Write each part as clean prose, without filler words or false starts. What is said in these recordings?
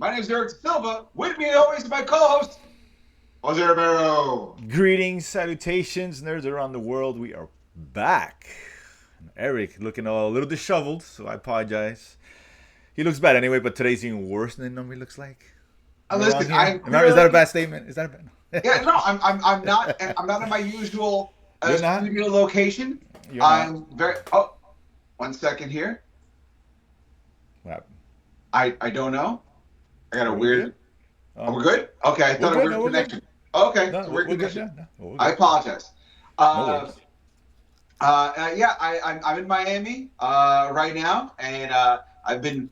My name is Eric Silva. With me always is my co-host, Jose Romero. Greetings, salutations, nerds around the world. We are back. Eric looking a little disheveled, so I apologize. He looks bad anyway, but today's even worse than it normally looks like. Am I wrong Listen, here? I'm Is that a clearly bad statement? Is that a yeah. bad? No, I'm not in my usual You're not. studio location. You're not. I'm very. Oh, 1 second here. What happened? I don't know. I got a Are we good? weird. Are we good? Okay, I We're thought a good. weird No, we're good. connection. Okay, No, it's a weird we're good. connection. Yeah, no, we're I good. apologize. No Uh, worries. yeah, I'm in Miami right now, and I've been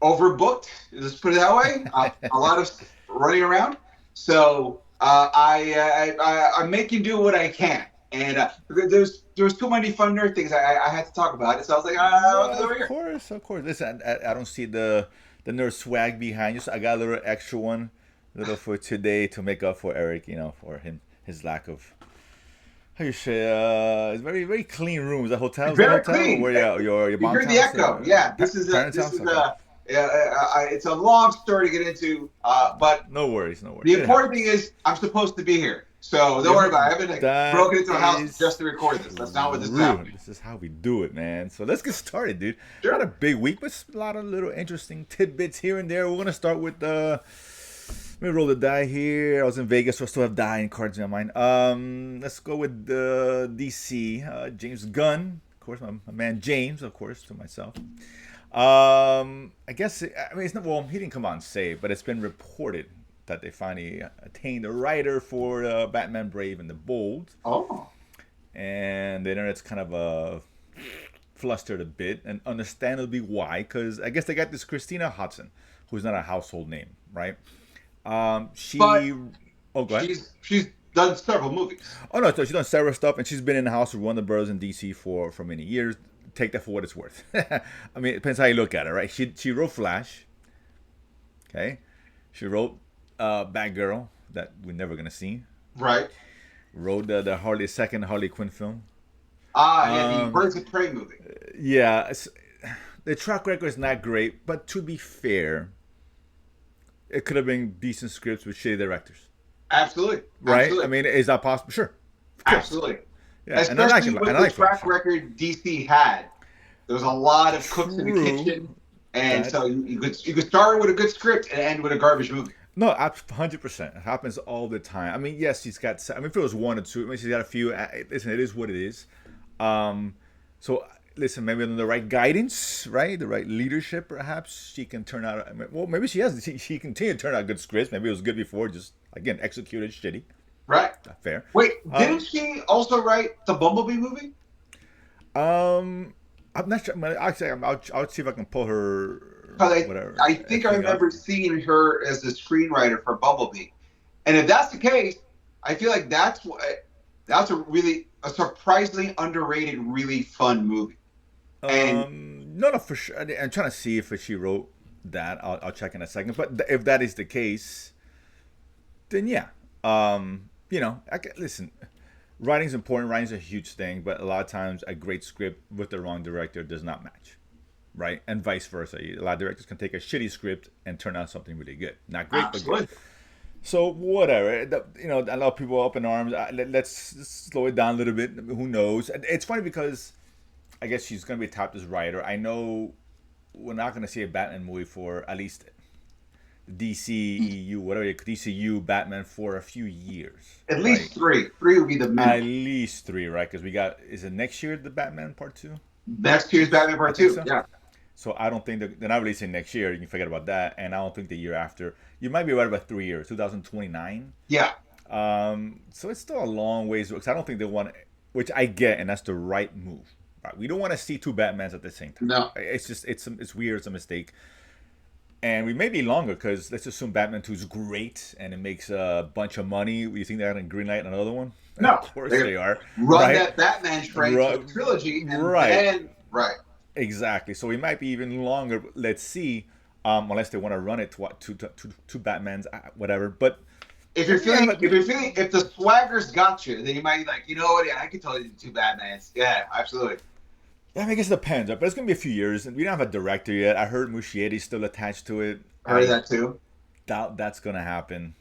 overbooked. Let's put it that way. A lot of running around, so I'm making do what I can. And there's too many fun nerd things I had to talk about it. So I was like, I'll do it Of over here. course, of course. Listen, I don't see the nerd swag behind you, so I got a little extra one, little for today to make up for Eric, for his lack of. How you say? It's very clean rooms. The hotel is the Very hotel, or clean. where your You mom's hear the house, echo? Yeah, parents' house. Okay, it's a long story to get into, but no worries, no worries. the It important thing happens. is I'm supposed to be here. So don't worry about it. I haven't That broken into a house just is to record this. That's not what this is true. about. This is how we do it, man. So let's get started, dude. Not a Sure. big week, but a lot of little interesting tidbits here and there. We're gonna start with let me roll the die here. I was in Vegas, so I still have die and cards in my mind. Let's go with DC. James Gunn, of course, my man James, of course, to myself. I guess it's not. Well, he didn't come out and say it, but it's been reported that they finally attained a writer for Batman Brave and the Bold, Oh. and the internet's kind of flustered a bit, and understandably why, because I guess they got this Christina Hodson, who's not a household name, right? But She. Oh, go ahead. she's done several movies. Oh no, so she's done several stuff, and she's been in the house with Warner Bros. And DC for many years. Take that for what it's worth. I mean, it depends how you look at it, right? She wrote Flash. Okay, she wrote Batgirl that we're never gonna see. Right. Wrote the second Harley Quinn film. Yeah, the Um, Birds of Prey movie. yeah, the track record is not great, but to be fair, it could have been decent scripts with shitty directors, Absolutely. right? I Absolutely. mean, is that possible? Sure, of course. Absolutely. Yeah, and I like Especially it. And with I the like Flash. track record DC had. There was a lot of cooks in the True. kitchen. And That so you could start with a good script and end with a garbage movie. No, 100%. It happens all the time. I mean, yes, she's got. I mean, if it was one or two, I mean, she's got a few. Listen, it is what it is. So listen, maybe under the right guidance, right, the right leadership, perhaps she can turn out. I mean, well, maybe she has. She continue to turn out good scripts. Maybe it was good before, just again executed shitty. Right? Not fair. Wait, didn't Um, she also write the Bumblebee movie? um, I'm not sure. Actually, I'll see if I can pull her. 'Cause Whatever. I think I Thing up. remember seeing her as the screenwriter for Bumblebee. And if that's the case, I feel like that's a surprisingly underrated, really fun movie. And No, for sure. I'm trying to see if she wrote that. I'll check in a second. But if that is the case, then yeah. Listen. Writing's important. Writing's a huge thing, but a lot of times a great script with the wrong director does not match, right? And vice versa. A lot of directors can take a shitty script and turn out something really good. Not great, but good. absolutely. So whatever. A lot of people are up in arms. Let's slow it down a little bit. Who knows? It's funny because I guess she's gonna be tapped as writer. I know we're not gonna see a Batman movie for at least DCEU, whatever DCU Batman for a few years, At right? least three. Three would be the At minimum. least three, right? Because we got is it next year the Batman Part Two? Next year's Batman I Part think 2. so. Yeah. So I don't think they're not releasing next year. You can forget about that, and I don't think the year after. You might be right about 3 years, 2029. Yeah. So it's still a long ways because I don't think they want, which I get, and that's the right move. Right? We don't want to see two Batmans at the same time. No. It's just it's weird. It's a mistake. And we may be longer because let's assume Batman 2 is great and it makes a bunch of money. You think they're going to greenlight another one? No. Of course they are. Run Right? that Batman train to a trilogy and Right. then right. Exactly. So we might be even longer. Let's see. Unless they want to run it to what two Batmans, whatever. But If you're feeling, if the swagger's got you, then you might be like, you know what? Yeah, I can totally do two Batmans. Yeah, absolutely. yeah, I guess it depends. But it's gonna be a few years, and we don't have a director yet. I heard Muschietti's still attached to it. heard I that too. doubt that's gonna happen.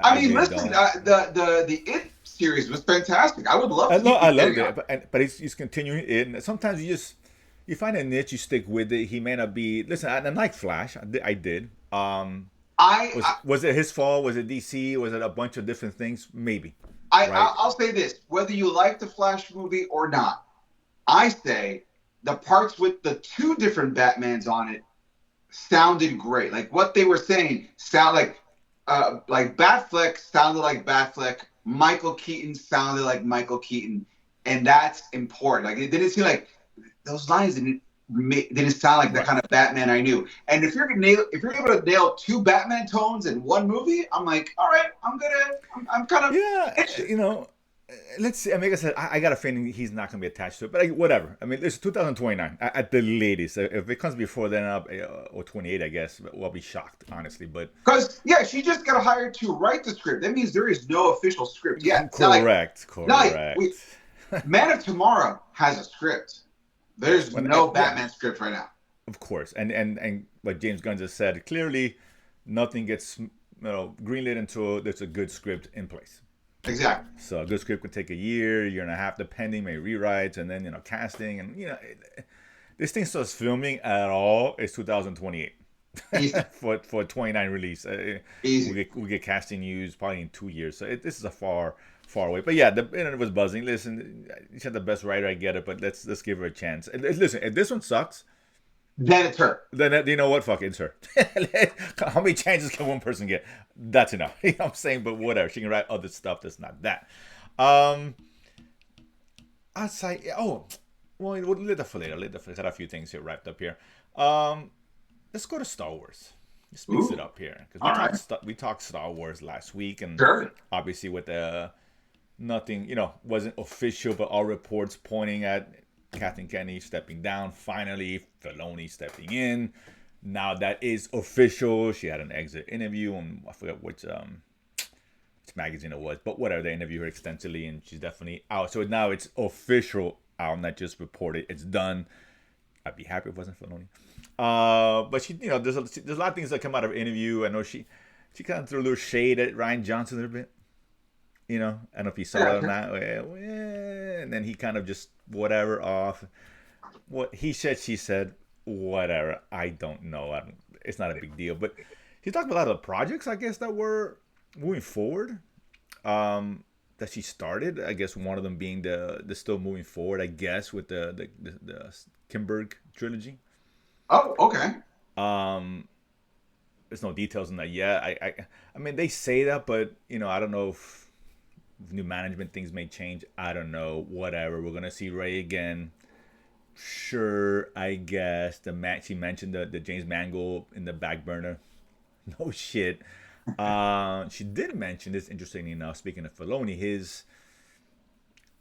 I I mean, really listen, don't. the It series was fantastic. I would love I to keep I loved getting it, on. but he's continuing it. And sometimes you find a niche, you stick with it. He may not be. Listen, I like Flash. I did. I Was it his fault? Was it DC? Was it a bunch of different things? Maybe, right? I'll say this: whether you like the Flash movie or not, I say the parts with the two different Batmans on it sounded great. Like what they were saying sound like Batfleck sounded like Batfleck. Michael Keaton sounded like Michael Keaton, and that's important. Like it didn't seem like those lines didn't sound like the Right. kind of Batman I knew. And if you're able to nail two Batman tones in one movie, I'm like, all right, I'm kind of Yeah, itching. let's see. I mean, like I said, I got a feeling he's not going to be attached to it, but whatever. I mean, it's 2029 at the latest. If it comes before then, or 28, I guess, we'll be shocked, honestly. But Because yeah, she just got hired to write the script. That means there is no official script yet. It's correct, not like correct. Man of Tomorrow has a script. Yes, There's no Batman script right now. of course, and like James Gunn just said, clearly, nothing gets greenlit until there's a good script in place. Exactly. So a good script could take a year and a half, depending, maybe rewrites, and then casting, and this thing starts filming at all is 2028 Easy. for 29 release. Easy. We get casting news probably in 2 years, so this is a far away. But yeah, the internet was buzzing. Listen, you said the best writer, I get it, but let's give her a chance. Listen, if this one sucks, Then it's her. then you know what? Fuck it, it's her. How many chances can one person get? That's enough. You know what I'm saying? But whatever. She can write other stuff that's not that. Um, I'd say, well, we'll leave that for later. Got a few things here wrapped up here. Let's go to Star Wars. Let's mix it Ooh. up here because All right. we talked Star Wars last week, and Sure. obviously with the nothing, wasn't official, but all reports pointing at Kathleen Kennedy stepping down. Finally, Filoni stepping in. Now that is official. She had an exit interview on, I forget which magazine it was, but whatever. They interviewed her extensively, and she's definitely out. So now it's official out, not just reported. It's done. I'd be happy if it wasn't Filoni. But she, there's a lot of things that come out of her interview. I know she kind of threw a little shade at Ryan Johnson a little bit. I don't know if you saw that or not. And then he kind of just whatever off. What he said, she said, whatever. I don't know. It's not a big deal. But he talked about a lot of the projects, I guess, that were moving forward. That she started. I guess one of them being the still moving forward. I guess with the Kimberg trilogy. Oh, okay. There's no details on that yet. I mean, they say that, but I don't know if new management things may change. I don't know. Whatever. We're gonna see Ray again. Sure, I guess she mentioned the James Mangold in the back burner. No shit. She did mention this. Interestingly enough, speaking of Filoni, his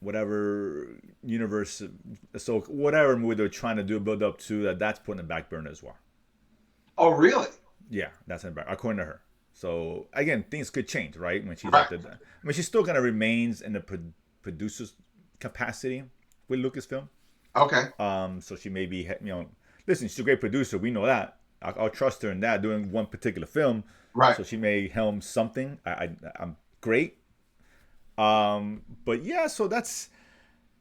whatever universe, so whatever movie they're trying to do build up to that's put in the back burner as well. Oh, really? Yeah, that's in the back, according to her. So again, things could change, right? When she's Right. I mean, she still kind of remains in the producer's capacity with Lucasfilm. Okay. So she may be, listen, she's a great producer. We know that. I'll trust her in that, doing one particular film. Right. So she may helm something. I'm great. But yeah, so that's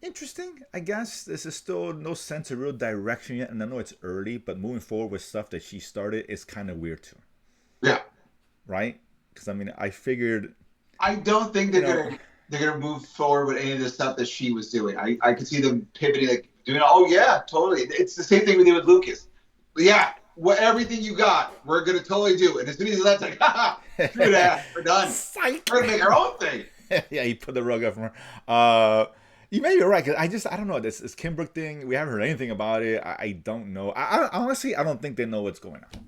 interesting. I guess this is still no sense of real direction yet, and I know it's early, but moving forward with stuff that she started is kind of weird too, Yeah. right? Because I mean, I figured, I don't think they're gonna move forward with any of the stuff that she was doing. I could see them pivoting, like doing. Oh yeah, totally. It's the same thing we did with Lucas. Yeah, everything you got, we're gonna totally do. And as soon as that's like, haha, screw that, we're done. We're gonna make our own thing. Yeah, he put the rug up from her. You may be right, because I don't know, this Kimbrough thing, we haven't heard anything about it. I don't know. I honestly, I don't think they know what's going on.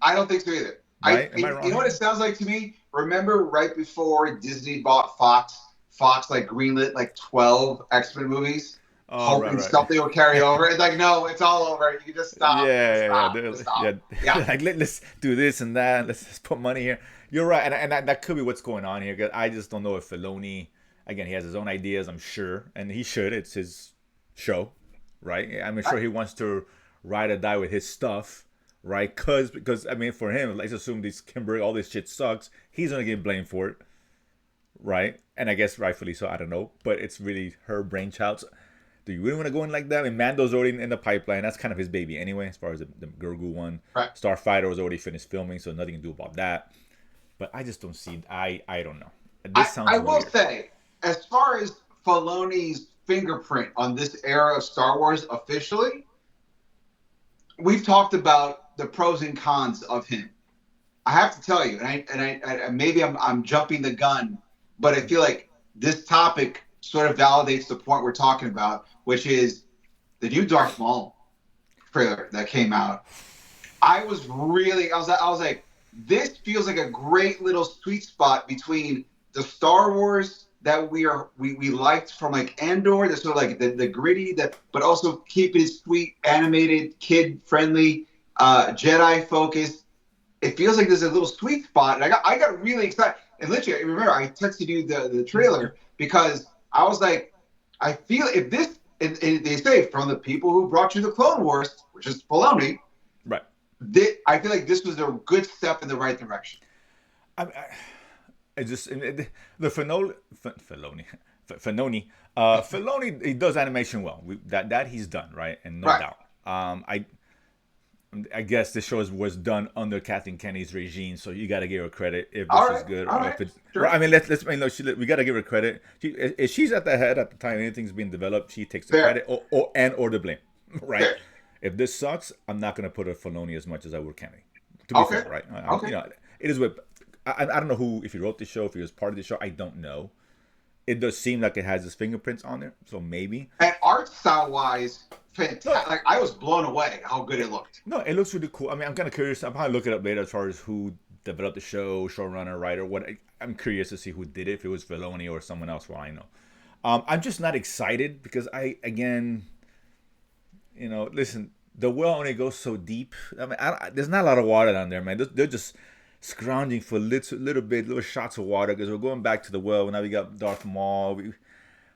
I don't think so either. Right? Am I wrong? You know what it sounds like to me? Remember right before Disney bought Fox, Fox like greenlit like 12 X-Men movies, hoping something will carry over. It's like, no, it's all over. You can just stop. Stop. Yeah. Like, let's do this and that. Let's just put money here. You're right, and that could be what's going on here. Cause I just don't know if Filoni, again, he has his own ideas, I'm sure, and he should. It's his show, right? I'm sure he wants to ride or die with his stuff, right? Because I mean, for him, let's assume this Kimberly, all this shit sucks. He's gonna get blamed for it, right? And I guess rightfully so. I don't know, but it's really her brainchild. So, do you really want to go in like that? I mean, Mando's already in the pipeline. That's kind of his baby anyway, as far as the Grogu one. Right. Starfighter was already finished filming, so nothing to do about that. But I just don't see. I don't know. I, This sounds I will weird. say, as far as Filoni's fingerprint on this era of Star Wars officially, we've talked about the pros and cons of him. I have to tell you, and maybe I'm jumping the gun, but I feel like this topic sort of validates the point we're talking about, which is the new Darth Maul trailer that came out. I was like, this feels like a great little sweet spot between the Star Wars that we liked from like Andor, the sort of like the gritty, but also keeping it sweet, animated, kid friendly, Jedi focused. It feels like there's a little sweet spot, and I got really excited. And literally, remember, I texted you the trailer because I was like, I feel if this, and they say from the people who brought you the Clone Wars, which is Filoni, Right. I feel like this was a good step in the right direction. I just the Filoni, he does animation well. That he's done, right, and no Right. doubt. I guess this show was done under Kathleen Kennedy's regime, so you got to give her credit if All this is right. good All or right. if it's. Sure. I mean, let's no, we got to give her credit. If she's at the head at the time anything's being developed, she takes the Fair. credit or the blame, right? Fair. If this sucks, I'm not gonna put a Filoni as much as I would Kennedy. To be Okay. fair, right? Okay. You know, it is what I don't know who if he wrote the show, if he was part of the show. I don't know. It does seem like it has his fingerprints on there, so maybe. And art style wise, fantastic. Like I was blown away how good it looked. No, it looks really cool. I mean, I'm kind of curious. I'll probably look it up later as far as who developed the show, showrunner, writer. What I'm curious to see who did it. If it was Filoni or someone else, what I know. I'm just not excited because listen, the well only goes so deep. I mean, there's not a lot of water down there, man. They're just scrounging for little shots of water because we're going back to the well. Now we got Darth Maul.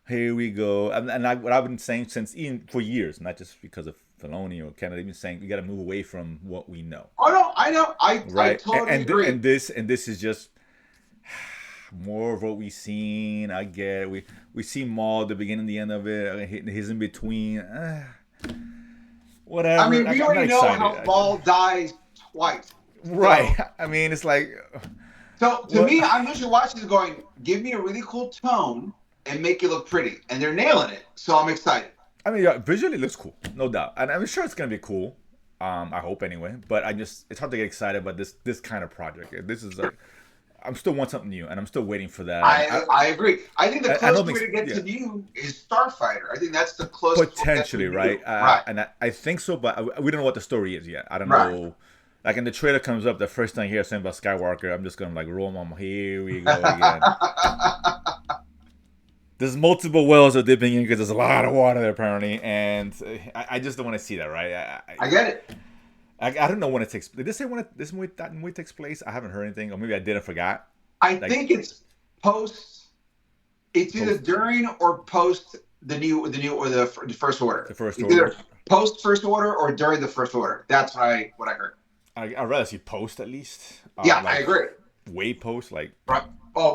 Here we go. What I've been saying for years, not just because of Filoni or Kennedy, I've been saying we got to move away from what we know. Oh no, I know. I totally agree. And this is just more of what we've seen. I get it. We see Maul at the beginning, the end of it. He's in between. Whatever. I mean, we already know how Maul dies twice. Right. So, I mean, it's like. So to me, I'm literally watching this going, give me a really cool tone and make it look pretty, and they're nailing it. So I'm excited. I mean, yeah, visually it looks cool, no doubt, and I'm sure it's gonna be cool. I hope anyway. But it's hard to get excited about this kind of project. This is like, I'm still want something new, and I'm still waiting for that. I agree. I think the closest way to get to new is Starfighter. I think that's the closest. Potentially, right? Right. And I think so, but we don't know what the story is yet. I don't know. Like, in the trailer comes up, the first time I hear something about Skywalker, I'm just gonna like roll my mouth. Here we go again. There's multiple wells they're dipping in because there's a lot of water there apparently, and I just don't want to see that, right? I get it. I don't know when it takes. Did they say when this movie takes place? I haven't heard anything, or maybe I didn't forgot. I think it's post. It's either during or post the new or the First Order. The First Order. Order. Post First Order or during the First Order. That's what I heard. I'd rather see post at least. Yeah, I agree. Way post, like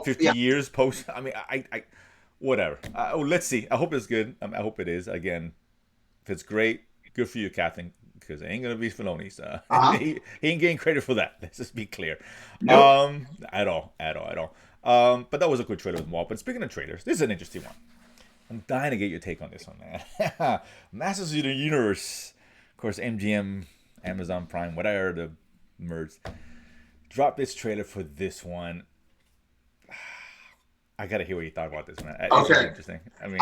50 yeah. years post. I mean, I whatever. Let's see. I hope it's good. I hope it is. Again, if it's great, good for you, Kathleen, because it ain't gonna be Filoni. So he ain't getting credit for that. Let's just be clear. Nope. At all. But that was a good trailer with Maul. But speaking of trailers, this is an interesting one. I'm dying to get your take on this one, man. Masters of the Universe, of course, MGM, Amazon Prime, whatever the merge. Drop this trailer for this one. I gotta hear what you thought about this one. Okay. Interesting. I mean,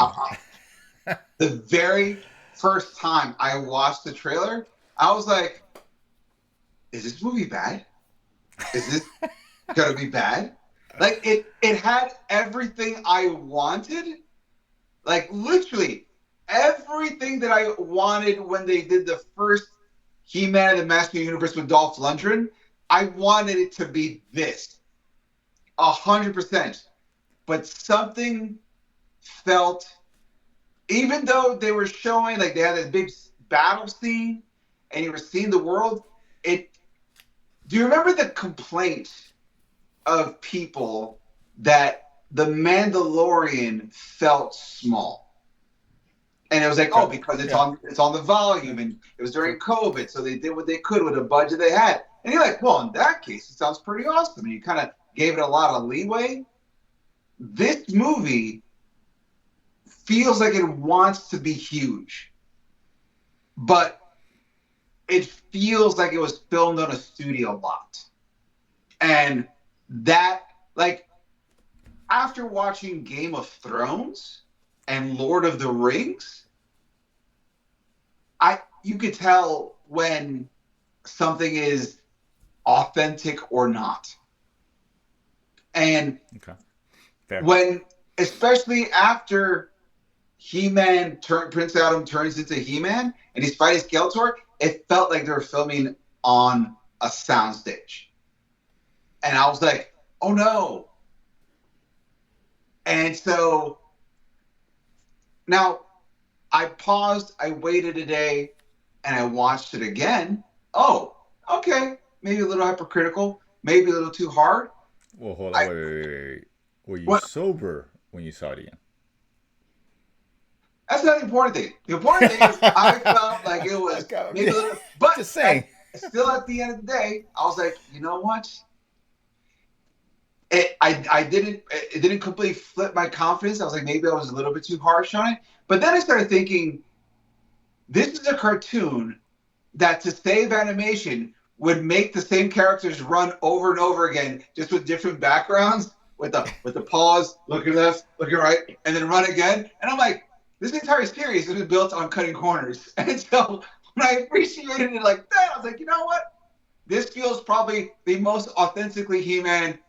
the very first time I watched the trailer, I was like, "Is this movie bad? Is this gonna be bad?" Like it had everything I wanted. Like literally everything that I wanted when they did the first He-Man and the Master of the Universe with Dolph Lundgren. I wanted it to be this, 100%. But something felt, even though they were showing, like they had this big battle scene and you were seeing the world, it. Do you remember the complaint of people that the Mandalorian felt small? And it was like, oh, because Yeah. it's on the volume, and it was during COVID, so they did what they could with the budget they had. And you're like, well, in that case, it sounds pretty awesome. And you kind of gave it a lot of leeway. This movie feels like it wants to be huge, but it feels like it was filmed on a studio lot. And that, like, after watching Game of Thrones and Lord of the Rings, you could tell when something is authentic or not. And Okay. Fair. when, especially after Prince Adam turns into He-Man and he's fighting Skeletor, it felt like they were filming on a soundstage. And I was like, oh no. And so now I paused, I waited a day, and I watched it again. Oh, okay. Maybe a little hypercritical, maybe a little too hard. Well, hold on. Wait. Were you What? sober when you saw it again? That's not the important thing. The important thing is I felt like it was maybe a little, but just saying. Still at the end of the day, I was like, you know what? It didn't completely flip my confidence. I was like, maybe I was a little bit too harsh on it. But then I started thinking, this is a cartoon that to save animation would make the same characters run over and over again, just with different backgrounds, with the pause, looking left, looking right, and then run again. And I'm like, this entire series is built on cutting corners. And so when I appreciated it like that, I was like, you know what? This feels probably the most authentically He-Man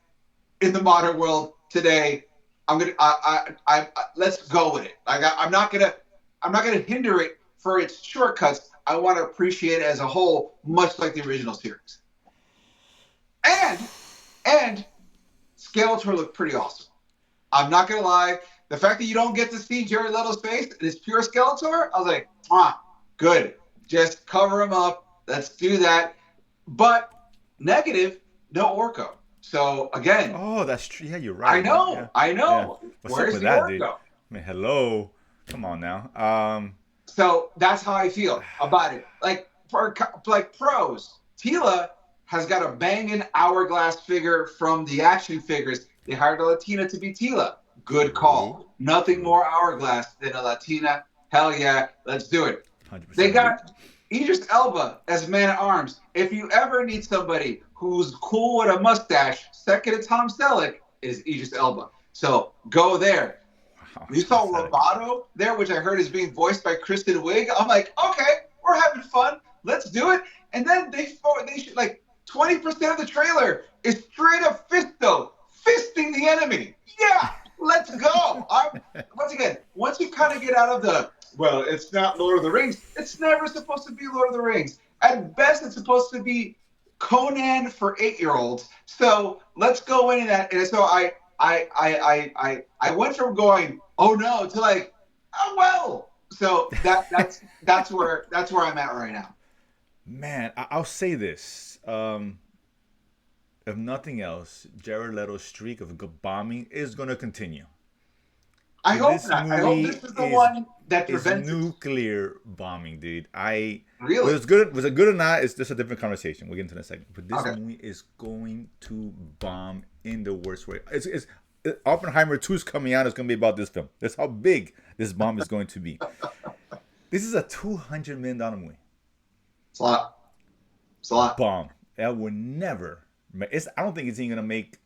in the modern world today. Let's go with it. I'm not gonna hinder it for its shortcuts. I want to appreciate it as a whole, much like the original series. And Skeletor looked pretty awesome. I'm not gonna lie. The fact that you don't get to see Jared Leto's face and it's pure Skeletor, I was like, good. Just cover him up. Let's do that. But negative, no Orko. So again, oh, that's true. Yeah, you're right. I know. Yeah. What's Where's up with the that, Orko? dude? I mean, hello. Come on now. So that's how I feel about it. Like pros, Tila has got a banging hourglass figure from the action figures. They hired a Latina to be Tila. Good call. Nothing more hourglass than a Latina. Hell yeah, let's do it. 100%. They got Idris Elba as Man at Arms. If you ever need somebody who's cool with a mustache, second to Tom Selleck is Idris Elba. So go there. Wow, you saw Roboto there, which I heard is being voiced by Kristen Wiig. I'm like, okay, we're having fun. Let's do it. And then they should, like 20% of the trailer is straight up fisting the enemy. Yeah, let's go. Once you kind of get out of the, well, it's not Lord of the Rings. It's never supposed to be Lord of the Rings. At best, it's supposed to be Conan for 8-year-olds. So let's go into that. And so I went from going, oh no, to like, oh well. So that's where I'm at right now. Man, I'll say this. If nothing else, Jared Leto's streak of bombing is going to continue. I hope not. I hope this is the one that prevents nuclear bombing, dude. Really? Was it good or not? It's just a different conversation. We'll get into that in a second. But this movie is going to bomb in the worst way. It's Oppenheimer 2 is coming out. It's going to be about this film. That's how big this bomb is going to be. This is a $200 million movie. It's a lot. Bomb. That would never. I don't think it's even going to make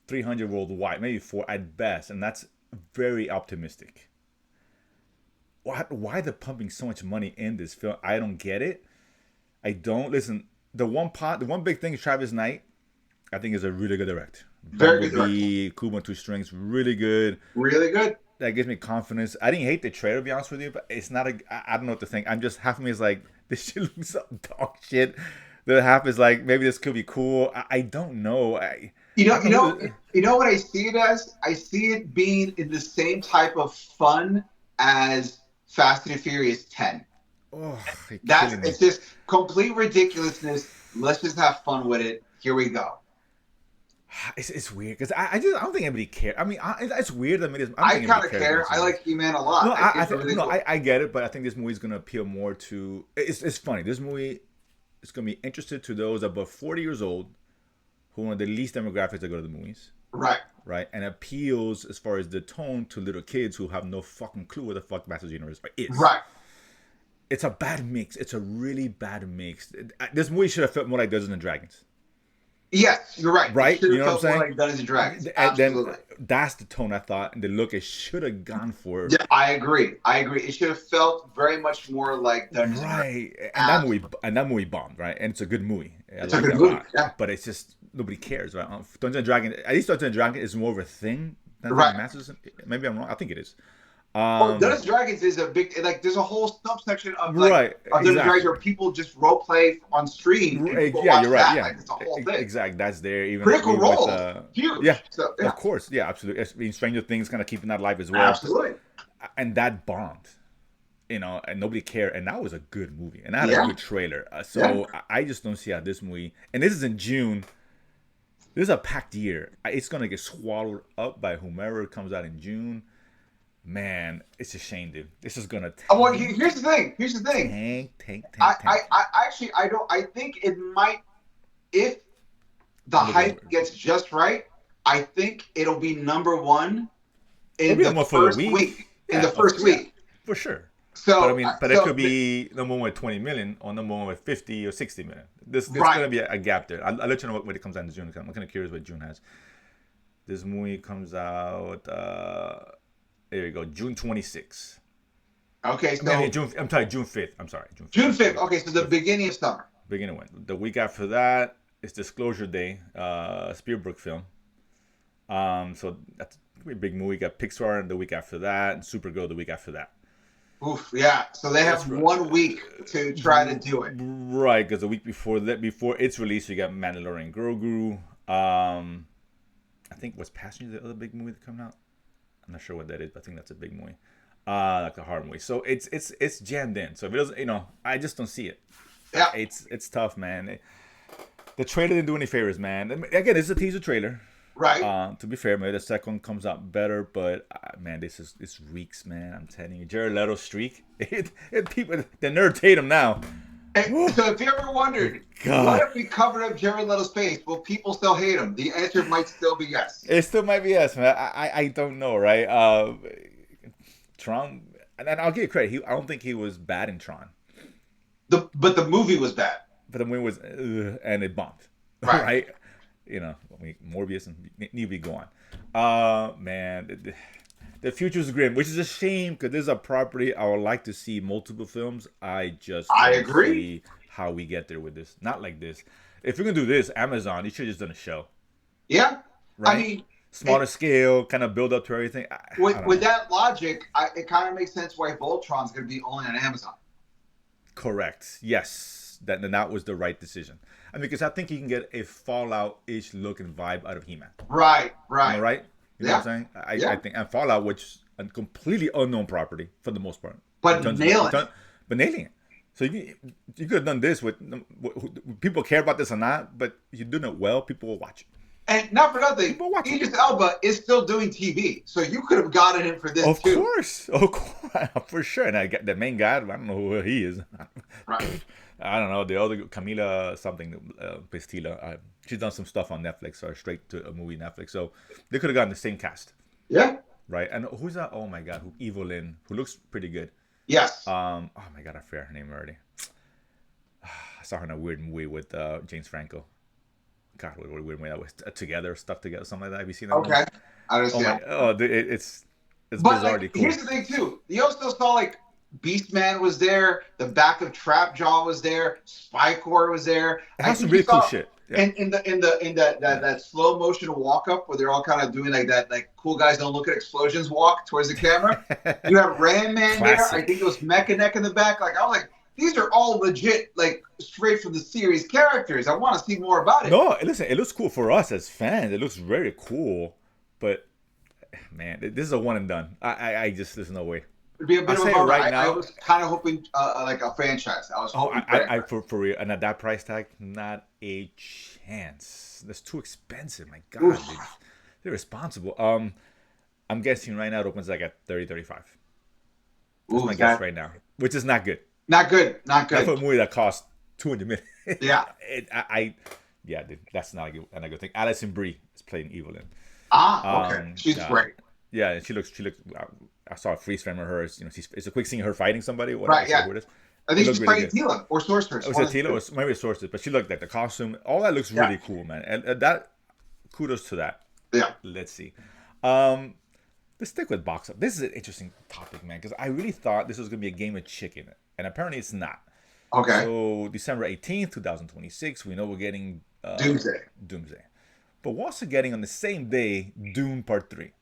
300 worldwide, maybe 4 at best, and that's very optimistic. Why they're pumping so much money in this film? I don't get it. I don't. Listen, the one big thing is Travis Knight. I think is a really good director. Very good director. Kuma 2 Strings, really good. Really good. That gives me confidence. I didn't hate the trailer, to be honest with you, but it's not I don't know what to think. I'm just, half of me is like, this shit looks like dog shit. The other half is like, maybe this could be cool. I don't know. You know what I see it as? I see it being in the same type of fun as Fast and Furious 10. Oh, you're That's killing me. it's just complete ridiculousness. Let's just have fun with it. Here we go. It's weird because I don't think anybody cares. I mean, it's weird. I mean, I don't I think anybody kind of cares care. about I this. like He-Man a No, lot. I think I it's think really no, cool. I get it, but I think this movie's gonna appeal more to. It's funny. This movie is gonna be interested to those above 40 years old who are the least demographics that go to the movies, Right. right? And appeals as far as the tone to little kids who have no fucking clue what the fuck Masters of the Universe is. Right. It's a bad mix. It's a really bad mix. This movie should have felt more like Dungeons and Dragons, Yes, you're right. It right? should You have know what I'm felt more saying? like Dungeons and Dragons. And then Absolutely. that's the tone I thought, and the look it should have gone for. Yeah, I agree. I agree. It should have felt very much more like Dungeons and Dragons. Right, Absolutely. and that movie bombed, right? And it's a good movie. I It's a like good that a movie. lot. Yeah. But it's just nobody cares, right? Dungeons and Dragons, at least Dungeons and Dragons is more of a thing than Right. Masters. Maybe I'm wrong. I think it is. Well, Dungeons and Dragons is a big like. There's a whole subsection of Right, of Dungeons and exactly. Dragons where people just role play on stream and people Yeah, watch you're right. that. Yeah, Like it's a whole thing. exactly. That's there. Even Critical with, Role, huge. yeah, So, yeah, of course. Yeah, absolutely. I mean, Stranger Things kind of keeping that live as well. absolutely. And that bombed, and nobody cared. And that was a good movie, and that had Yeah. a good trailer. So Yeah. I just don't see how this movie. And this is in June. This is a packed year. It's gonna get swallowed up by whomever comes out in June. Man, it's a shame, dude. This is gonna Well, here's the thing. Here's the thing. tank. I actually I don't. I think it might if the hype gets just right. I think it'll be number one in the first week. In the first week, for sure. So, But I mean, it so could be number one with 20 million or number one with 50 or 60 million. There's Right. gonna be a gap there. I'll let you know when it comes out in June. I'm kind of curious what June has. This movie comes out. There you go, June 26th. Okay, so I mean, June. I'm sorry, June 5th. I'm sorry, June 5th. June 5th. Okay, so the beginning of summer. Beginning when the week after that is Disclosure Day, Spielberg film. So that's a big movie. We got Pixar and the week after that, and Supergirl the week after that. Oof, yeah. So they have That's right. 1 week to try to do it. Right, because the week before its release, you got Mandalorian Grogu. I think was Passenger the other big movie that coming out. I'm not sure what that is, but I think that's a big movie. Like a horror movie. So it's jammed in. So if it doesn't, I just don't see it. Yeah. It's tough, man. The trailer didn't do any favors, man. Again, it's a teaser trailer. Right. To be fair, maybe the second one comes out better, but man, this reeks, man. I'm telling you, Jared Leto's streak. People, the nerds hate him now. And so if you ever wondered, God. what if we covered up Jared Leto's face? Will people still hate him? The answer might still be yes. It still might be yes, man. I don't know, right? Tron, and I'll give you credit. I don't think he was bad in Tron, But the movie was bad. but the movie was and it bombed, Right. right? Morbius and need to be gone. Man, the future is grim, which is a shame because this is a property I would like to see multiple films. I don't agree. see how we get there with this. Not like this. If you're gonna do this, Amazon, you should have just done a show. Yeah. Right? I mean, Smaller scale, kind of build up to everything. with that logic, it kind of makes sense why Voltron's going to be only on Amazon. Correct. Yes, that was the right decision. I mean, because I think you can get a Fallout-ish look and vibe out of He-Man. Right. Am I right? You know Yeah. what I'm saying? I think, and Fallout, which is a completely unknown property for the most part. But nailing it. But nailing it. So you could have done this with people care about this or not, but you're doing it well. People will watch it. And not for nothing, People watch it. Idris Elba is still doing TV, so you could have gotten him for this Of too. course, for sure. And I get the main guy. I don't know who he is. Right. I don't know the other Camila something Pistila. She's done some stuff on Netflix or straight to a movie Netflix. So they could have gotten the same cast, Yeah. right? And who's that? Oh my God, Evelyn, who looks pretty good. Yes. Oh my God, I forgot her name already. I saw her in a weird movie with James Franco. God, what weird movie that was. Together, stuck together, something like that. Have you seen that? Okay. Movie? I understand. It's But bizarrely cool. here's the thing too. You also saw like Beastman was there, the back of Trapjaw was there, Spycore was there. It has some really cool shit. Yeah. And in that slow motion walk up where they're all kind of doing like that like cool guys don't look at explosions walk towards the camera. You have Ram Man there. Classic. I think it was Mechaneck in the back. Like I was like, these are all legit, like straight from the series characters. I want to see more about it. No, listen, it looks cool for us as fans. It looks very cool, but man, this is a one and done. I just there's no way. It'd be a I'll bit of a say it bummer. right I now. was kind of hoping like a franchise. I was Oh, hoping franchise. for real, and at that price tag, not a chance. That's too expensive. My God, dude, Oof. they're responsible. I'm guessing right now it opens like at 30, 35. That's Ooh, my is guess that right now, which is not good. not good? Not Not for a good. movie that costs 200 million. Yeah. Yeah, dude, that's not a good thing. Alison Brie is playing Evelyn. Ah, okay. She's Yeah, great. yeah, and she looks. I saw a freeze frame of her. It's a quick scene of her fighting somebody. Whatever, I Right. forget Yeah. who it is. I It think looked she's really playing good. Tila or Sorceress. Was One it of the Tila two. or maybe a Sources? But she looked like the costume. All that looks Yeah. really cool, man. And that kudos to that. Yeah. Let's see. Um, let's stick with box up. This is an interesting topic, man, because I really thought this was gonna be a game of chicken, and apparently it's not. Okay. So December 18th, 2026, we know we're getting Doomsday. Doomsday, but we're also getting on the same day Dune Part 3.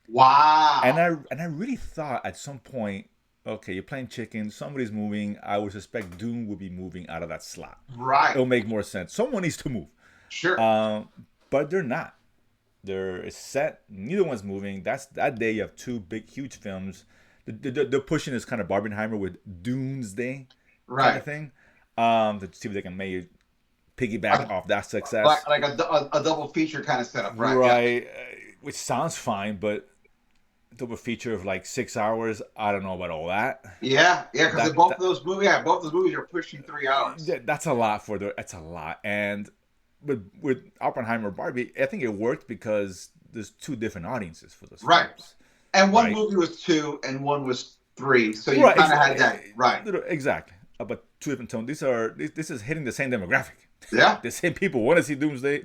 And Wow. I really thought at some point, okay, you're playing chicken, somebody's moving. I would suspect Dune would be moving out of that slot. Right. It'll make more sense. Someone needs to move. Sure. But they're not. They're set. Neither one's moving. That's that day. You have two big, huge films. They're pushing this kind of Barbenheimer with Doomsday kind Right. of thing, to see if they can maybe piggyback Like, off that success. like a double feature kind of setup. Right. Yeah. Right, which sounds fine, but double feature of like 6 hours. I don't know about all that. Yeah. Yeah. Because That, both of that those movies, yeah, both of those movies are pushing 3 hours. that's a lot for the. That's a lot, and with Oppenheimer Barbie, I think it worked because there's two different audiences for those Right. films, And one right? movie was 2 and one was 3. So you Right, kind of had that. Right. exactly. But two different tones. This is hitting the same demographic. Yeah. The same people want to see Doomsday.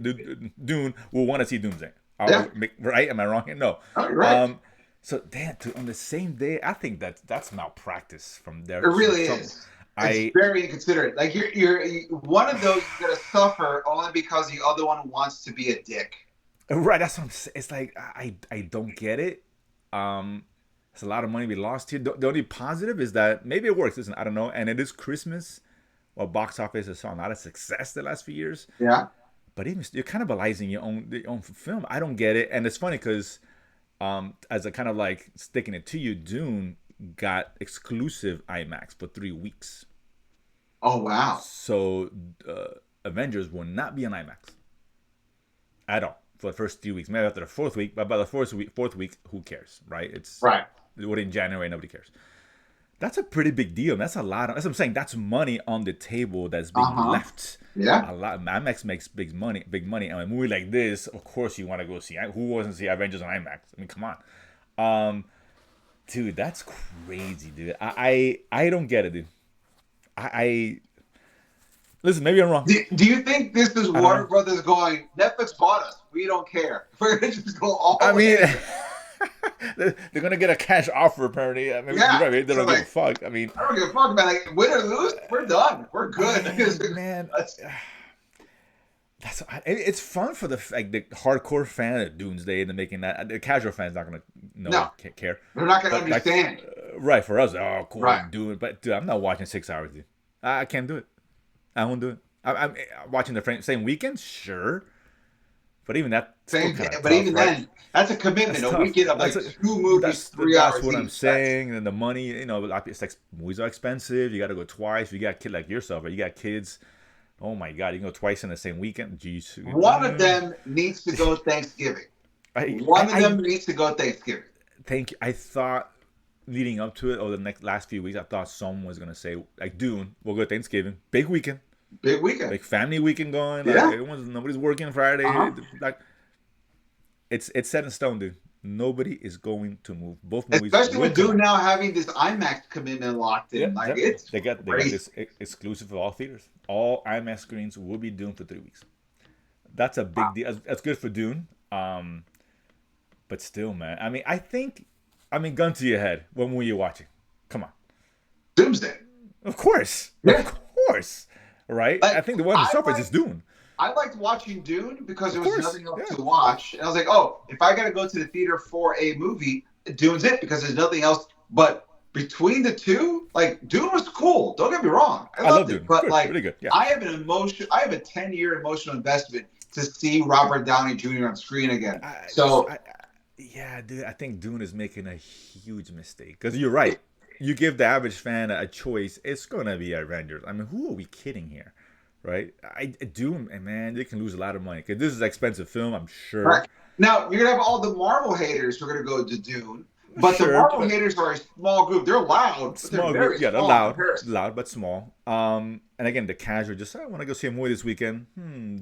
Dune will want to see Doomsday. Yeah. Right? Am I wrong here? No. Oh, you're right. So damn, on the same day, I think that's malpractice from It their. really From, is. It's I very inconsiderate. Like you're one of those you're gonna suffer only because the other one wants to be a dick. right. That's what I'm saying. It's like I don't get it. There's a lot of money we lost here. The only positive is that maybe it works. Listen, I don't know. And it is Christmas. Well, box office has saw not a success the last few years. Yeah. But even you're cannibalizing your own film. I don't get it. And it's funny because as a kind of like sticking it to you, Dune got exclusive IMAX for 3 weeks. Oh wow. So Avengers will not be on IMAX at all for the first 3 weeks. Maybe after the fourth week, but by the fourth week, who cares, right? Right. We're in January, nobody cares. That's a pretty big deal. That's a lot. That's what I'm saying. That's money on the table that's being left. Yeah. A lot. IMAX makes big money, and a movie like this, of course, you want to go see. Who wasn't see Avengers on IMAX? I mean, come on, dude, that's crazy, dude. I don't get it, dude. I listen. Maybe I'm wrong. Do you think this is I don't Warner know. Brothers going? Netflix bought us. We don't care. We're gonna just go all I mean, in. they're gonna get a cash offer apparently. I mean, Yeah. you're right, they So don't give a like, fuck. I mean, I don't give a fuck about like win or lose. We're done. We're good. man, That's- it's fun for the hardcore fan of Doomsday and making that. The casual fan's not gonna No. care. They're not gonna But like, understand. right, for us, oh cool, Right. do it. But dude, I'm not watching 6 hours, dude. I can't do it. I won't do it. I'm watching the same weekend, sure, but even that, Same, still kinda but tough, even right? then, that's a commitment. That's A tough. weekend of like That's 2 movies, 3 hours. That's what I'm each. saying. And the money, it's like movies are expensive. You got to go twice. You got a kid like yourself, or you got kids. Oh my God, you can go twice in the same weekend. Jeez. One of them needs to go Thanksgiving. One of them needs to go Thanksgiving. Thank you. I thought leading up to it, or the last few weeks, I thought someone was gonna say like Dune. We'll go Thanksgiving, big weekend, Big weekend. like family weekend going. Like Yeah. nobody's working Friday. Uh-huh. Like it's set in stone, dude. Nobody is going to move. Both movies, Especially will with come Dune out. now having this IMAX commitment locked in. Yeah, Like yeah. it's They got crazy. this exclusive for all theaters. All IMAX screens will be Dune for 3 weeks. That's a big deal. That's good for Dune. But still, man. I mean, gun to your head. What movie you watching? Come on. Doomsday. Of course. Yeah. Of course. Right? Like, I think the one that suffers is Dune. I liked watching Dune because there Of was course, nothing else yeah. to watch. And I was like, oh, if I got to go to the theater for a movie, Dune's it because there's nothing else. But between the two, like Dune was cool. Don't get me wrong. I love loved Dune. it. But Good, like, really good. Yeah. I have a 10-year emotional investment to see Robert Downey Jr. on screen again. So Yeah, dude, I think Dune is making a huge mistake because you're right. You give the average fan a choice, it's gonna be Avengers. I mean, who are we kidding here, right? Dune, and man, they can lose a lot of money because this is an expensive film, I'm sure. Right. Now you're gonna have all the Marvel haters who are gonna go to Dune, but the Sure, Marvel but haters are a small group. They're loud, but they're small group, very yeah, they're small in loud, comparison. loud but small. And again, the casual just I want to go see a movie this weekend.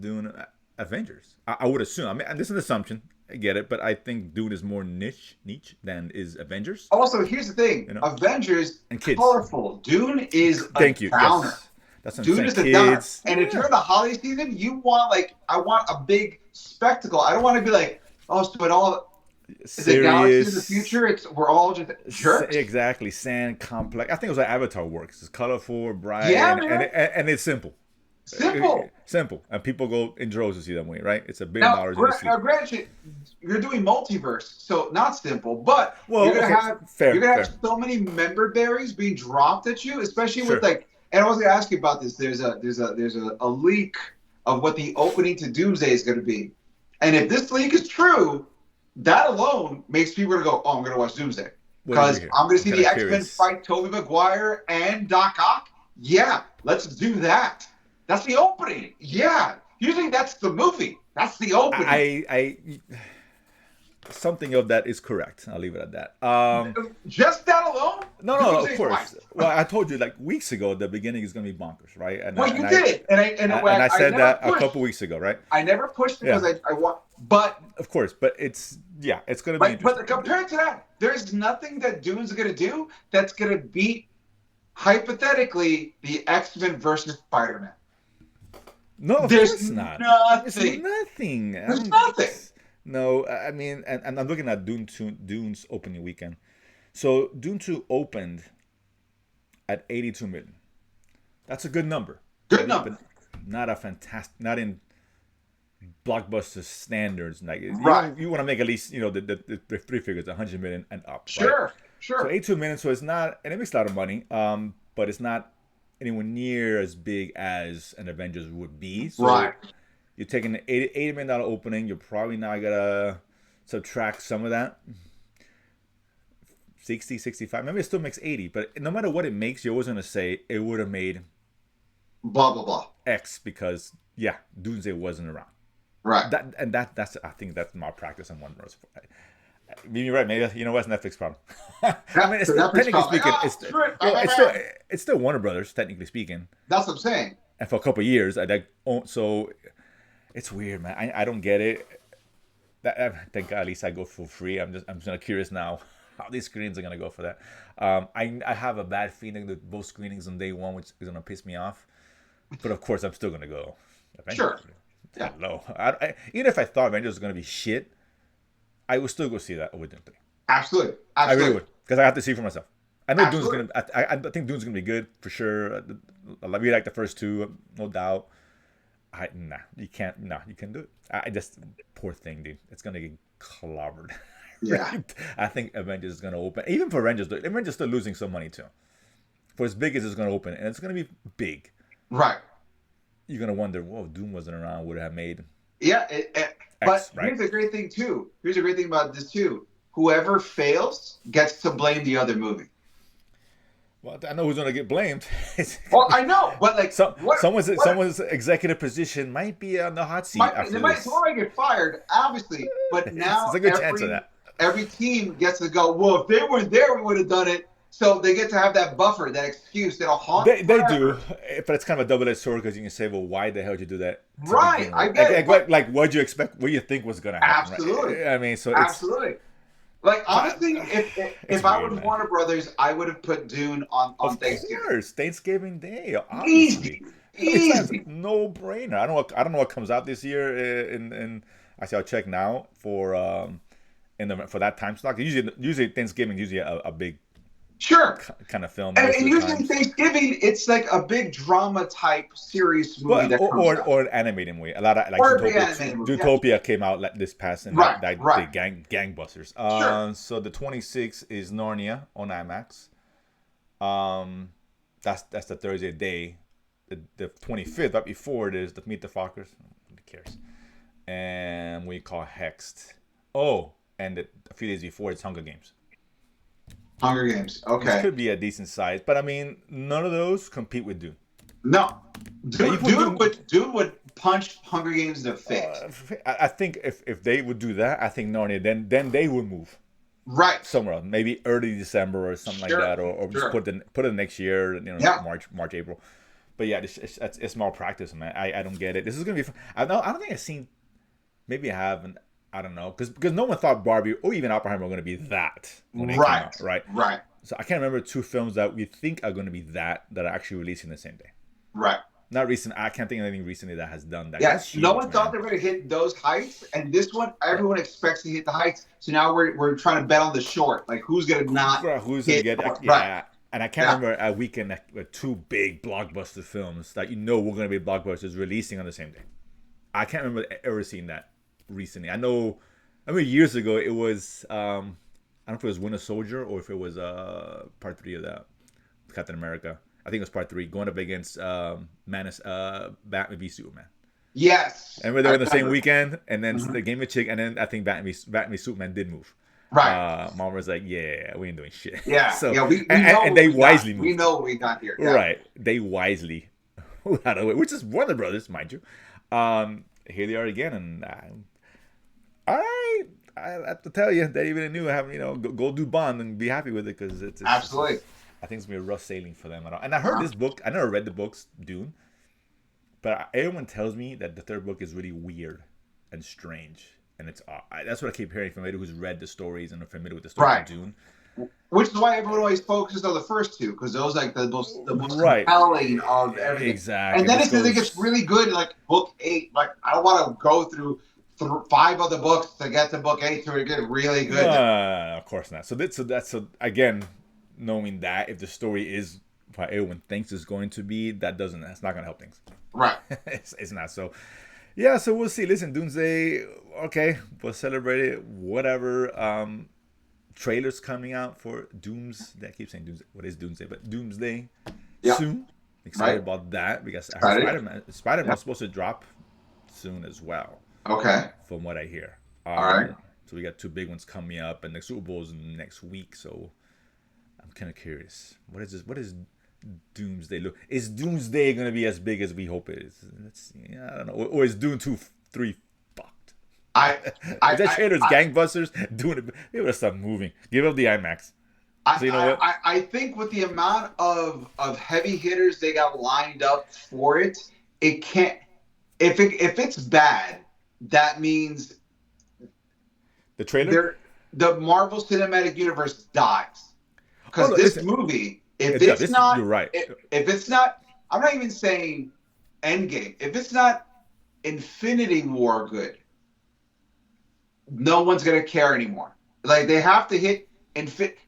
Dune, Avengers. I would assume. I mean, and this is an assumption. I get it, but I think Dune is more niche than is Avengers. Also, here's the thing: You know, Avengers, and kids. colorful. Dune is a Thank you. downer. Yes, that's what I'm Dune saying. is a downer. Kids. And if you're Yeah. in the holiday season, you want like I want a big spectacle. I don't want to be like, oh, so it all is a galaxy in the Serious. future. It's we're all just jerks. Exactly. Sand complex. I think it was like Avatar works. It's colorful, bright, Yeah, and man. it's simple. Simple. Simple, and people go in droves to see that movie, right? It's $1 billion in the Now, sleep. granted, you're doing multiverse, so not simple, but Well, okay, you're fair, gonna have fair. so many member berries being dropped at you, especially with Sure. like. And I was gonna ask you about this. There's a leak of what the opening to Doomsday is gonna be, and if this leak is true, that alone makes people gonna go, "Oh, I'm gonna watch Doomsday." What did you Because hear? I'm going to I'm see kind the of X-Men curious. fight Tobey Maguire and Doc Ock. Yeah, let's do that. That's the opening. Yeah. Usually that's the movie. That's the opening. I something of that is correct. I'll leave it at that. Just that alone? No, of Doomsday's fine. course. Well, I told you like weeks ago the beginning is gonna be bonkers, right? Well, you did. And I I said never that a pushed. couple weeks ago, right? I never pushed Yeah, because I want, but of course. But it's gonna be interesting. compared to that, there's nothing that Dune's going to do that's going to beat hypothetically the X-Men versus Spider-Man. No, of There's course not. It's nothing. nothing. There's nothing. No, I mean, and I'm looking at Dune's opening weekend. So Dune 2 opened at 82 million. That's a good number. Good number. But not a fantastic, not in blockbuster standards. Like Right. you want to make at least the three figures, 100 million and up. Sure. Right? So Sure. 82 million. So it's not, and it makes a lot of money. But it's not anywhere near as big as an Avengers would be. So Right. you're taking an $80 million opening. You're probably now gonna subtract some of that. 60, 65. Maybe it still makes 80, but no matter what it makes, you're always gonna say it would have made Blah blah blah. X because Doomsday wasn't around. Right. That's I think that's malpractice on one person. You're right. Maybe you know what's Netflix problem. I mean, it's So Netflix technically probably, speaking, screw it. it's still Warner Brothers technically speaking, That's what I'm saying. and for a couple of years, so it's weird, man. I don't get it. Thank God, at least I go for free. I'm just curious now how these screenings are gonna go for that. I have a bad feeling that both screenings on day one, which is gonna piss me off. But of course, I'm still gonna go. Avengers. Sure. Yeah. Hello. Even if I thought Avengers was gonna be shit, I would still go see that over Dune 3. Absolutely. I Absolutely. really would, because I have to see for myself. I know Dune's Absolutely. gonna. I think Dune's gonna be good for sure. I really like the first two, no doubt. You can't. No, you can do it. I just poor thing, dude. It's gonna get clobbered. Yeah. I think Avengers is gonna open. Even for Avengers, Avengers still losing some money too. For as big as it's gonna open, and it's gonna be big. Right. You're gonna wonder, whoa, Doom wasn't around, would have made Yeah. But X, right? here's a great thing too. Here's a great thing about this too. Whoever fails gets to blame the other movie. Well, I know who's gonna get blamed. Well, I know, but like Someone's executive position might be on the hot seat after someone this. might get fired, obviously, but now There's a good chance of that. every team gets to go, well, if they weren't there, we would have done it. So they get to have that buffer, that excuse that'll haunt They forever. do, but it's kind of a double-edged sword because you can say, well, why the hell did you do that? to Right, begin I with? get it, Like, what do you expect? What do you think was going to happen? Absolutely. Right? I mean, so it's Absolutely. Like, honestly, if I weird, was man. Warner Brothers, I would have put Dune on of Thanksgiving. course Thanksgiving Day, obviously. Easy. It's no brainer. I don't know what comes out this year. I'll check now for for that time slot. Usually Thanksgiving a big Sure. kind of film. And most of the usually times. Thanksgiving, it's like a big drama type series movie that comes out. Or an animated movie. A lot of like Or a big animated movie, Zootopia came out like this past and Right, that right. did gangbusters. Sure. So the 26th is Narnia on IMAX. That's the Thursday day. The 25th, right before it is the Meet the Fockers. Who cares? And we call Hexed. Oh, and a few days before it's Hunger Games. Hunger Games. This Okay. could be a decent size, but I mean, none of those compete with Dune. No, Now you Dune, put Dune Dune. would Dune would punch Hunger Games in the face. I think if they would do that, I think Narnia then they would move Right. somewhere else, maybe early December or something like Sure. that, or just Sure. put it next year, Yeah. March, April. But yeah, it's malpractice, man. I don't get it. This is gonna be fun. I don't think I've seen. Maybe I haven't. I don't know because no one thought Barbie or even Oppenheimer were gonna be that when they came Right. out, right? Right. So I can't remember two films that we think are gonna be that are actually releasing the same day. Right. Not recent. I can't think of anything recently that has done that. Yeah. That's No huge, one thought man. they were going to hit those heights, and this one, everyone expects to hit the heights. So now we're trying to bet on the short. Like who's going to not Who's gonna hit? get? Right. Yeah. And I can't Yeah. remember a weekend with two big blockbuster films that were going to be blockbusters releasing on the same day. I can't remember ever seeing that recently. I mean, years ago it was. I don't know if it was Winter Soldier or if it was part 3 of that Captain America. I think it was part 3 going up against Batman v Superman. Yes. And they were in the same weekend, and then the game of chick, and then I think Batman v Superman did move. Right. Mom was like, "Yeah, we ain't doing shit." Yeah. So yeah. We know and they what we wisely got. moved. We know what we got here. Yeah. Right. They wisely out of it, which is Warner Brothers, mind you. Here they are again, and I have to tell you, they even knew having go do Bond and be happy with it because it's Absolutely. I think it's gonna be a rough sailing for them at all. And I heard this book. I never read the books Dune, but everyone tells me that the third book is really weird and strange, and that's what I keep hearing from anyone who's read the stories and are familiar with the story of Dune. Which is why everyone always focuses on the first two, because those like the most Right. compelling of everything. Exactly. And then it gets really good, like book 8. Like I don't want to go through 5 other books to get to book 8 to get really good. No, of course not. So that's again, knowing that if the story is what everyone thinks is going to be, that's not going to help things. Right. it's not. So yeah, so we'll see. Listen, Doomsday, okay, we'll celebrate it. Whatever. Trailers coming out for Doomsday. I keep saying Doomsday. What is Doomsday? But Doomsday soon. Excited about that because I heard Spider-Man was supposed to drop soon as well. Okay. From what I hear. All right. So we got 2 big ones coming up, and the Super Bowl is next week. So I'm kind of curious. What is this? What is Doomsday look? Is Doomsday going to be as big as we hope it is? I don't know. Or is Dune 2, 3 fucked? If that trailer's gangbusters, doing it, they would have stopped moving. Give up the IMAX. So you know what? I think with the amount of heavy hitters they got lined up for it, it can't. If it's bad, that means the trailer, the Marvel Cinematic Universe dies. Because this movie, you're right. If it's not, I'm not even saying Endgame. If it's not Infinity War good, no one's gonna care anymore. Like they have to hit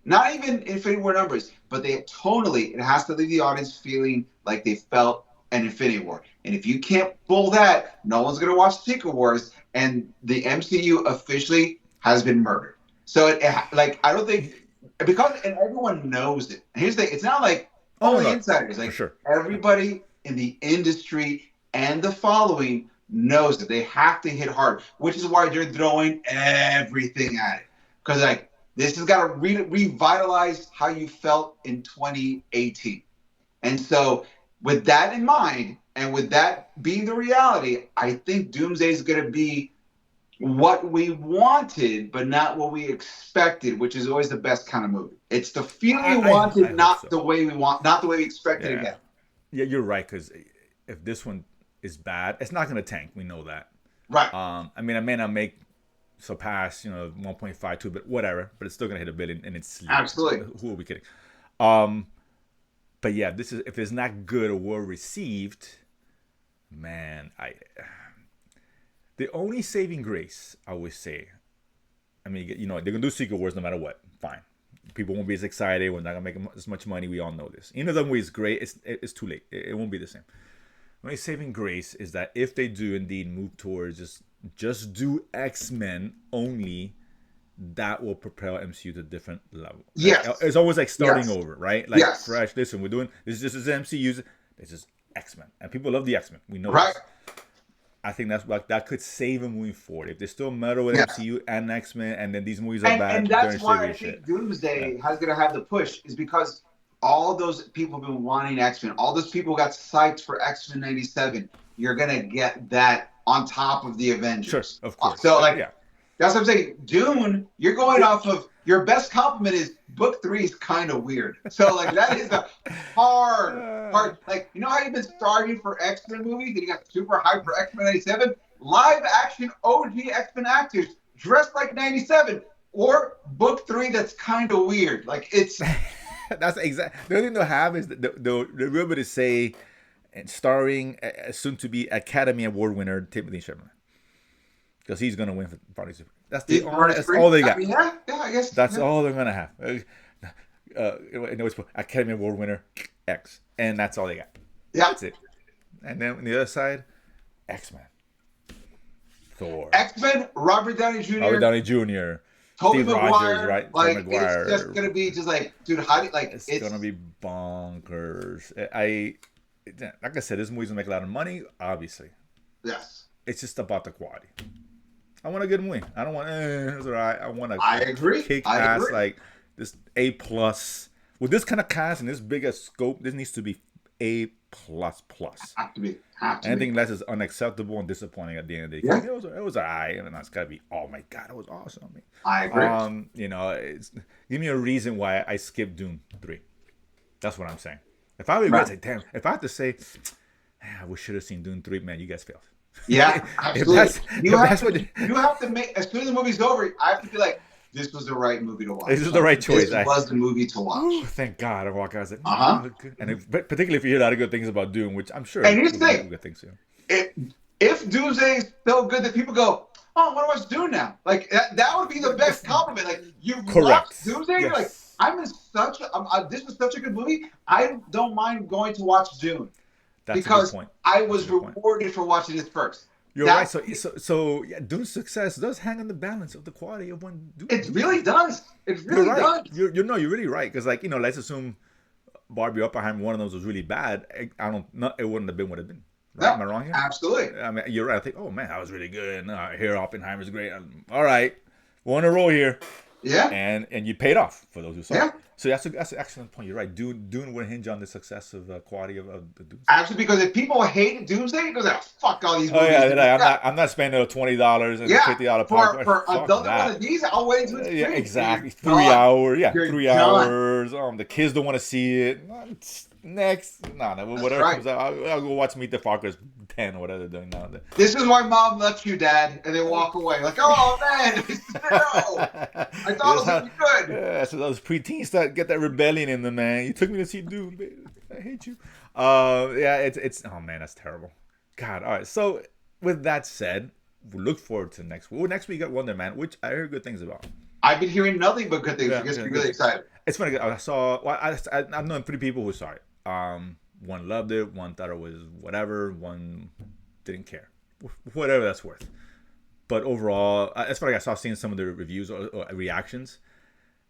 not even Infinity War numbers, but tonally it has to leave the audience feeling like they felt an Infinity War. And if you can't pull that, no one's gonna watch Secret Wars, and the MCU officially has been murdered. So I don't think because everyone knows it. And here's the thing: it's not like only insiders. Like everybody in the industry and the following knows that they have to hit hard, which is why they're throwing everything at it. Because like this has got to revitalize how you felt in 2018. And so with that in mind, and with that being the reality, I think Doomsday is going to be what we wanted, but not what we expected, which is always the best kind of movie. It's the feeling we wanted, not the way we expected again. Yeah, you're right. Because if this one is bad, it's not going to tank. We know that. Right. I mean, I may not surpass 1.52, but whatever. But it's still going to hit $1 billion in its sleep. Absolutely. Who are we kidding? But yeah, if it's not good or well received, man, the only saving grace, I would say, I mean, they're gonna do Secret Wars no matter what. Fine, people won't be as excited. We're not gonna make as much money. We all know this. Even though the movie is great, it's too late. It won't be the same. The only saving grace is that if they do indeed move towards just do X-Men only, that will propel MCU to a different level. Yes, it's always like starting over, right? Like fresh. Listen, we're doing this. This is MCU. This is X-Men, and people love the X-Men. We know right. This. I think that's like that could save him moving forward. If they still meddle with Yes. MCU and X-Men, and then these movies are And bad, they're that's in why I serious shit. think Yeah. Doomsday has going to have the push, is because all those people have been wanting X-Men. All those people got psyched for X-Men 97. You're going to get that on top of the Sure, Avengers. of course. So, like, Yeah. that's what I'm saying. Dune, you're going off of your best compliment is book 3 is kind of weird. So, like, that is a hard. Like, you know how you've been starving for X-Men movies and you got super hyped for X-Men 97? Live action OG X-Men actors dressed like 97, or book 3 that's kind of weird. Like, it's. That's exactly the only thing they'll have is the real bit to say, and starring soon to be Academy Award winner Timothy Chalamet, because he's gonna win for Party Super. That's all they got. I mean, yeah, I guess. That's yeah. all they're gonna have. It's Academy Award winner X, and that's all they got. Yeah. That's it. And then on the other side, X-Men, Thor, X-Men, Robert Downey Jr. Robert Downey Jr. Tobey Steve Maguire, Rogers, right? Like, Tobey Maguire. it's just gonna be just like, dude, how do you, like? It's gonna be bonkers. Like I said, this movie's gonna make a lot of money. Obviously, yes. it's just about the quality. I want a good movie. I don't want. It's all right. I want I agree. Kick I ass agree. like this A+ with this kind of cast and this big a scope. This needs to be A++. Have to be. Anything less is unacceptable and disappointing at the end of the day. Yeah. It was alright, and it's gotta be. Oh my god, it was awesome. I agree. You know, give me a reason why I skipped Dune 3. That's what I'm saying. If I were to say, damn, if I have to say, we should have seen Dune 3, man, you guys failed. Yeah, absolutely. You have to make, as soon as the movie's over, I have to be like, this was the right movie to watch. This is the right choice. This was the movie to watch. Ooh, thank God. I walk out. I was like, Uh-huh. And particularly if you hear a lot of good things about Dune, which I'm sure. And here's the thing. Good things, yeah. If Doomsday is so good that people go, oh, I want to watch Dune now. Like, that would be the best compliment. Like, you've watched Doomsday, yes. You're like, I'm in such this was such a good movie. I don't mind going to watch Dune. That's because a good point. I was rewarded for watching this first. You're right. So yeah, Dune's success does hang on the balance of the quality of one Dune. It really does. It really does. You're really right. Because, like, let's assume Barbie Oppenheimer, one of those was really bad. It wouldn't have been what it been. Right? No, Am I wrong here? Absolutely. I mean, you're right. I think, oh man, that was really good. And here Oppenheimer's great. All right, we're on a roll here. Yeah. And you paid off for those who saw it. Yeah. So that's an excellent point. You're right. Dune would hinge on the success of quality of the Dune. Actually, because if people hate Doomsday, it goes like, fuck all these movies. Oh yeah, I'm not spending $20 and $50 popcorn. For another one of these, I'll wait until it's yeah, free. exactly. You're 3 done. hours. Yeah, You're 3 done. hours. The kids don't want to see it. Next, whatever right. comes out, I'll go watch Meet the Fockers 10 or whateher they're doing now. This is why mom left you, Dad, and they walk away like, oh man, no, I thought it was gonna be good. Yeah, so those preteens start get that rebellion in them, man. You took me to see Dune, baby. I hate you. Yeah, it's oh man, that's terrible. God, all right. So with that said, we look forward to next week. Next week we got Wonder Man, which I heard good things about. I've been hearing nothing but good things. I guess I'm really excited. It's funny. I saw. Well, I've known 3 people who saw it. One loved it. One thought it was whatever. One didn't care. Whatever that's worth. But overall, it's funny. I saw seeing some of the reviews or reactions,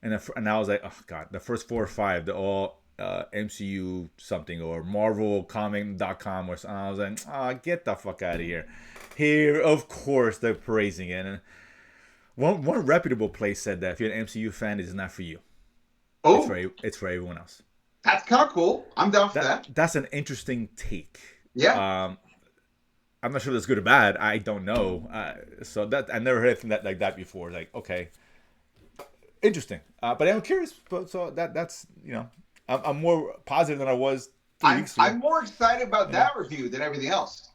and I was like, oh god, the first 4 or 5, they're all MCU something or MarvelComic.com or something. I was like, oh, get the fuck out of here. Here, of course, they're praising it. And one reputable place said that if you're an MCU fan, it is not for you. Oh, it's for everyone else. That's kind of cool. I'm down for that. That's an interesting take. Yeah. I'm not sure that's good or bad. I don't know. So that I never heard anything like that before. Like, okay, interesting. But I'm curious. So that's I'm more positive than I was 3 weeks ago. I'm more excited about that review than everything else.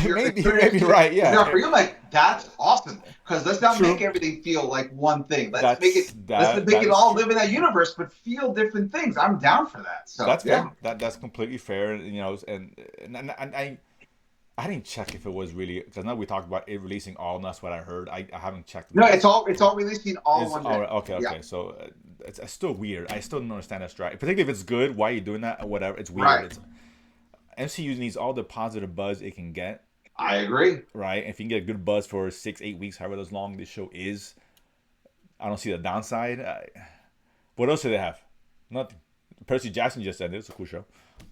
Maybe right. Yeah. You're like, that's awesome. Because let's not make everything feel like one thing. Let's make it all live in that universe, but feel different things. I'm down for that. So that's fair. That's completely fair. And I didn't check if it was really, because now we talked about it releasing all, and that's what I heard. I haven't checked. No, it's all releasing all one day. Okay. Yeah. So it's still weird. I still don't understand that strategy. Particularly if it's good, why are you doing that or whatever? It's weird. Right. MCU needs all the positive buzz it can get. I agree. Right? If you can get a good buzz for 6-8 weeks, however long this show is, I don't see the downside. What else do they have? Nothing. Percy Jackson just ended. It's a cool show.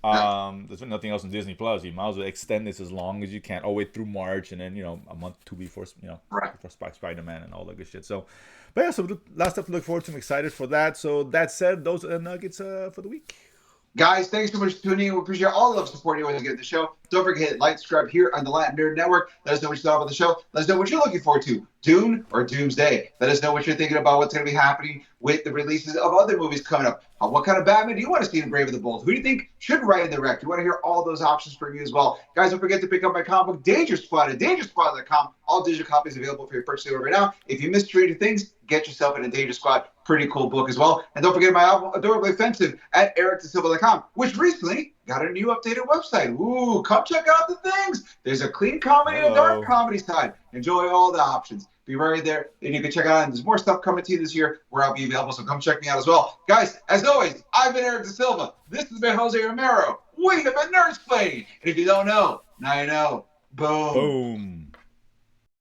Nice. There's nothing else on Disney Plus. You might as well extend this as long as you can, all the way through March, and then a month, two before Right. before Spider-Man and all that good shit. So, but yeah, so the last stuff to look forward to. I'm excited for that. So that said, those are the nuggets for the week. Guys, thanks so much for tuning in. We appreciate all the love support you always get the show. Don't forget to hit like, subscribe here on the Latin Nerd Network. Let us know what you thought about the show. Let us know what you're looking forward to, Dune or Doomsday. Let us know what you're thinking about what's going to be happening with the releases of other movies coming up. What kind of Batman do you want to see in Brave of the Bold? Who do you think should write in the rec? We want to hear all those options from you as well. Guys, don't forget to pick up my comic book, Danger Squad, at dangersquad.com. All digital copies available for your purchase right now. If you missed Stranger Things, get yourself in a Danger Squad. Pretty cool book as well. And don't forget my album, Adorably Offensive, at ericdasilva.com, which recently got a new updated website. Ooh, come check out the things. There's a clean comedy and a dark comedy side. Enjoy all the options. Be right there, and you can check out. And there's more stuff coming to you this year where I'll be available, so come check me out as well. Guys, as always, I've been Eric Da Silva. This has been Jose Romero. We have been Nerdsplaining. And if you don't know, now you know. Boom. Boom.